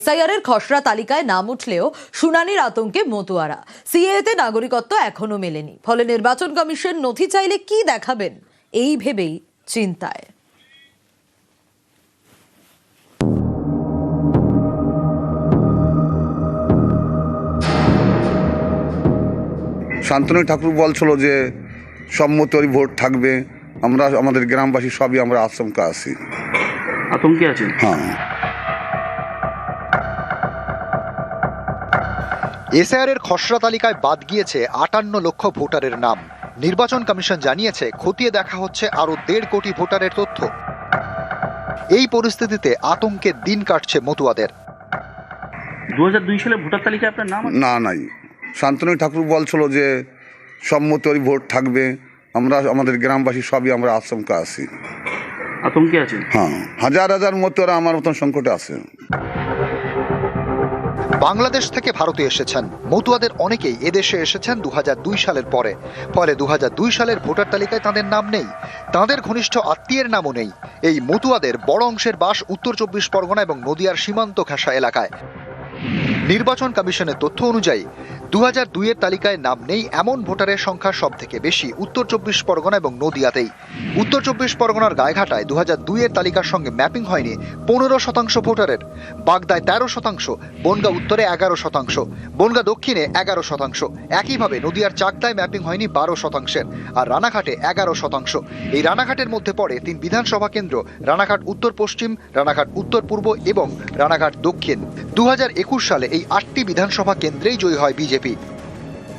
এসআইআরের খসড়া তালিকায় নাম উঠলেও শুনানির আতঙ্কে মতুয়ারা। সিএএতে নাগরিকত্ব এখনো মেলেনি, ফলে নির্বাচন কমিশন নথি চাইলে কি দেখাবেন এই ভেবেই চিন্তায়। শান্তনু ঠাকুর বলছিল যে সম্মতি ভোট থাকবে, আমরা আমাদের গ্রামবাসী সবই আমরা আশঙ্কা আছি, আতঙ্কে আছেন। হ্যাঁ। এসআইআরের খসড়া তালিকায় বাদ গিয়েছে ৫৮ লক্ষ ভোটারের নাম। নির্বাচন কমিশন জানিয়েছে খতিয়ে দেখা হচ্ছে আরো ১.৫ কোটি ভোটারের তথ্য। এই পরিস্থিতিতে আতঙ্কের দিন কাটছে মতুয়াদের। ২০০২ সালে ভোটার তালিকায় আপনার নাম না নাই, শান্তনু ঠাকুর বলছিল যে সম্মতি ভোট থাকবে, আমরা আমাদের গ্রামবাসী সবই আমরা আশঙ্কা আছি, আতঙ্কে আছেন। হ্যাঁ। হাজার হাজার মতুয়ারা আমার মতন সংকটে আছে। বাংলাদেশ থেকে ভারতে এসেছেন মতুয়াদের অনেকেই এদেশে এসেছেন ২০০২ সালের পরে। ফলে ২০০২ সালের ভোটার তালিকায় তাদের নাম নেই, তাদের ঘনিষ্ঠ আত্মীয়ের নামও নেই। এই মতুয়াদের বড় অংশের বাস উত্তর ২৪ পরগনা এবং নদিয়ার সীমান্ত ঘেঁষা এলাকায়। নির্বাচন কমিশনের তথ্য অনুযায়ী ২০০২ এর তালিকায় নাম নেই এমন ভোটারের সংখ্যা সব থেকে বেশি উত্তর ২৪ পরগনা এবং নদিয়াতেই। উত্তর ২৪ পরগনার গাইঘাটায় ২০০২ এর তালিকার সঙ্গে ম্যাপিং হয়নি ১৫% ভোটারের, বাগদায় ১৩%, বনগাঁ উত্তরে ১১%, বনগাঁ দক্ষিণে ১১%। একইভাবে নদিয়ার চাকদায় ম্যাপিং হয়নি ১২%, আর রানাঘাটে ১১%। এই রানাঘাটের মধ্যে পড়ে ৩ বিধানসভা কেন্দ্র: রানাঘাট উত্তর পশ্চিম, রানাঘাট উত্তর পূর্ব এবং রানাঘাট দক্ষিণ। ২০২১ সালে এই ৮টি বিধানসভা কেন্দ্রেই জয়ী হয় বিজেপি।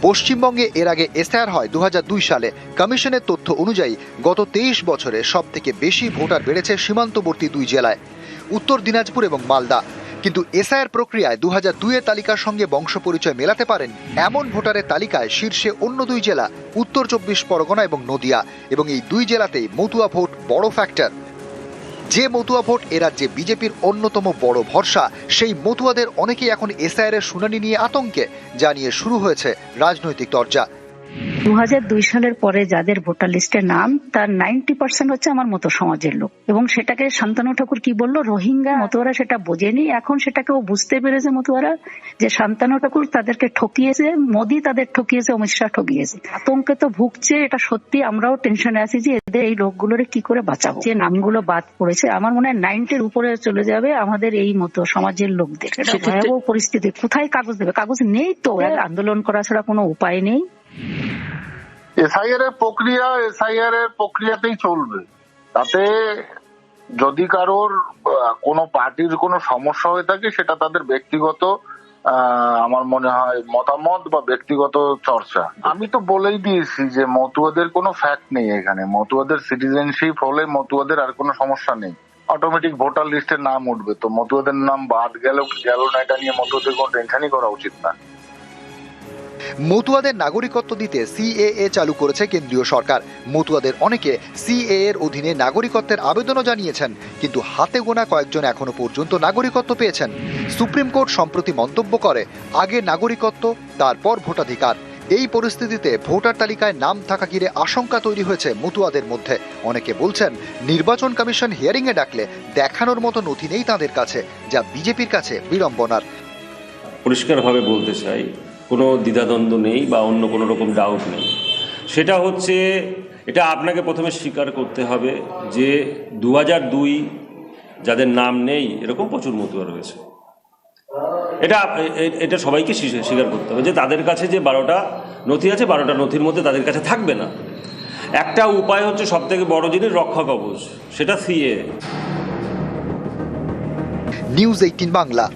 পশ্চিমবঙ্গে এর আগে এসআইআর হয় ২০০২ সালে। কমিশনের তথ্য অনুযায়ী গত ২৩ বছরে সব থেকে বেশি ভোটার বেড়েছে সীমান্তবর্তী ২ জেলায়, উত্তর দিনাজপুর এবং মালদা। কিন্তু এসআইআর প্রক্রিয়ায় ২০০২ এর তালিকার সঙ্গে বংশ পরিচয় মেলাতে পারেন এমন ভোটারের তালিকায় শীর্ষে অন্য ২ জেলা উত্তর ২৪ পরগনা এবং নদিয়া, এবং এই ২ জেলাতেই মতুয়া ভোট বড় ফ্যাক্টর। যে মতুয়া ভোট এ রাজ্যে বিজেপির অন্যতম বড় ভরসা, সেই মতুয়াদের অনেকেই এখন এসআইআর এর শুনানি নিয়ে আতঙ্কে, যা নিয়ে শুরু হয়েছে রাজনৈতিক চর্চা। ২০০২ সালের পরে যাদের ভোটার লিস্টে নাম, তার 90% হচ্ছে আমার মতো সমাজের লোক। এবং সেটাকে শান্তনু ঠাকুর কি বললো, রোহিঙ্গা মতুয়ারা সেটা বোঝেনি, এখন সেটাকেও বুঝতে পেরেছে মতুয়ারা, যে শান্তনু ঠাকুর তাদেরকে ঠকিয়েছে, মোদী তাদের ঠকিয়েছে, অমিত শাহ ঠকিয়েছে। আতঙ্কে তো ভুগছে, এটা সত্যি। আমরাও টেনশনে আছি যে এদের এই লোকগুলোরে কি করে বাঁচাবো। যে নামগুলো বাদ পড়েছে, আমার মনে হয় 90-র উপরে চলে যাবে আমাদের এই মতো সমাজের লোকদের। এটা ভয়াবহ পরিস্থিতি। কোথায় কাগজ দেবে? কাগজ নেই তো, আন্দোলন করা ছাড়া কোনো উপায় নেই। এসআইআর এর প্রক্রিয়াতেই চলবে। তাতে যদি কারোর কোনো পার্টির কোনো সমস্যা হয়ে থাকে, সেটা তাদের ব্যক্তিগত আমার মনে হয় মতামত বা ব্যক্তিগত চর্চা। আমি তো বলেই দিয়েছি যে মতুয়াদের কোনো ফ্যাক্ট নেই এখানে। মতুয়াদের সিটিজেনশিপ হলে মতুয়াদের আর কোনো সমস্যা নেই, অটোমেটিক ভোটার লিস্টে নাম উঠবে। তো মতুয়াদের নাম বাদ গেল না, এটা নিয়ে মতুয়াদের কোনো টেনশনই করা উচিত না। মতুয়াদের নাগরিকত্ব দিতে সিএএ চালু করেছে কেন্দ্রীয় সরকার। মতুয়াদের অনেকে সিএএ এর অধীনে নাগরিকত্বের আবেদনও জানিয়েছেন, কিন্তু হাতে গোনা কয়েকজন এখনো পর্যন্ত নাগরিকত্ব পেয়েছেন। সুপ্রিম কোর্ট সম্প্রতি মন্তব্য করে, আগে নাগরিকত্ব, তারপর ভোটাধিকার। এই পরিস্থিতিতে ভোটার তালিকায় নাম থাকা ঘিরে আশঙ্কা তৈরি হয়েছে মতুয়াদের মধ্যে। অনেকে বলছেন, নির্বাচন কমিশন হিয়ারিং এ ডাকলে দেখানোর মতো নথি নেই তাদের কাছে, যা বিজেপির কাছে বিড়ম্বনার। পরিষ্কারভাবে বলতে চাই, কোনো দ্বিধাদ্বন্দ্ব নেই বা অন্য কোনো রকম ডাউট নেই। সেটা হচ্ছে, এটা আপনাকে প্রথমে স্বীকার করতে হবে যে ২০০২ যাদের নাম নেই এরকম প্রচুর মতুয়া রয়েছে। এটা সবাইকে স্বীকার করতে হবে যে তাদের কাছে যে ১২টা নথি আছে, 12টা নথির মধ্যে তাদের কাছে থাকবে না। একটা উপায় হচ্ছে সবথেকে বড় জিনিস, রক্ষা কবচ, সেটা সিএএ। নিউজ 18 বাংলা।